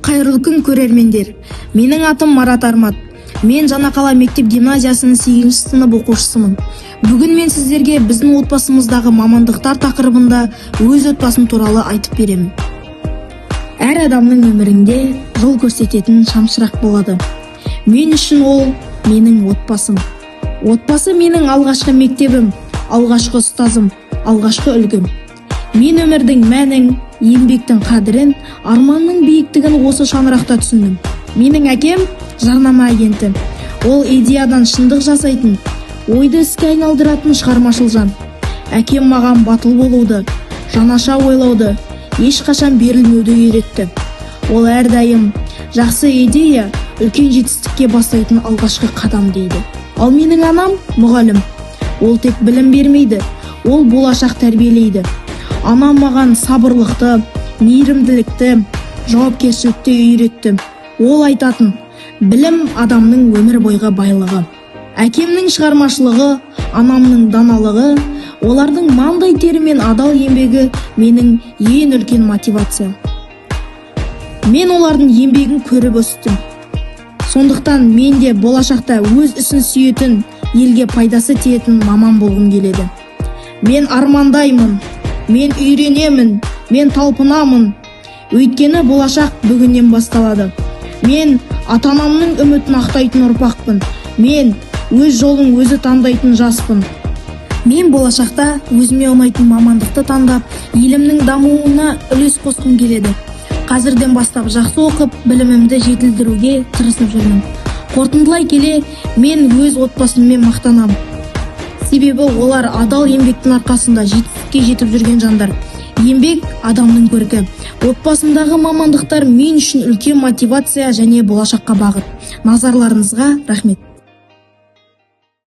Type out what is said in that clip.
Қайырлы күн көрермендер. Менің атым Марат Армат. Мен Жаңақала мектеп гимназиясының 8 сынып оқушысымын. Бүгін мен сіздерге біздің отбасымыздағы мамандықтар тақырыбында өз отбасым туралы айтып беремін. Әр адамның өмірінде жол көрсететін шамшырақ болады. Мен үшін ол менің отбасым. Отбасы менің алғашқы мектебім, алғашқы ұстазым, алғашқы үлгім. Мен өмірдің мәнін, еңбектің қадірін, арманның биіктігін осы шаңырақта түсіндім. Менің әкем жарнама агенті. Ол идеядан шындық жасайтын, ойды іске айналдыратын шығармашыл жан. Әкем маған батыл болуды, жаңаша ойлауды, ешқашан берілмеуді үйретті. Ол әрдайым жақсы идея үлкен жетістікке бастайтын алғашқы қадам дейді. Ал менің анам мұғалім. Ол тек білім бермейді, ол болашақ тәрбиелейді. Анам маған сабырлықты, мейірімділікті, жауапкершілікті үйретті. Ол айтатын, білім адамның өмір бойғы байлығы. Әкемнің шығармашылығы, анамның даналығы, олардың маңдай тері мен адал еңбегі менің ең үлкен мотивация. Мен олардың еңбегін көріп өстім. Сондықтан мен де болашақта өз ісін сүйетін, елге пайдасы тиетін маман болғым келеді. Мен армандаймын, мен үйренемін, мен талпынамын. Өйткені болашақ бүгіннен басталады. Мен ата-анамның үмітін ақтайтын ұрпақпын. Мен өз жолын өзі таңдайтын жаспын. Мен болашақта өзіме ұнайтын мамандықты таңдап, елімнің дамуына үлес қосқым келеді. Қазірден бастап жақсы оқып, білімімді жетілдіруге тырысып жүрмін. Қорытындылай келе, мен өз отбасыммен мақтанамын. Себебі олар адал еңбектің арқасында жетістікке жетіп жүрген жандар. Еңбек адамның көркі. Отбасымдағы мамандықтар мен үшін үлкен мотивация және болашаққа бағыт. Назарларыңызға рахмет.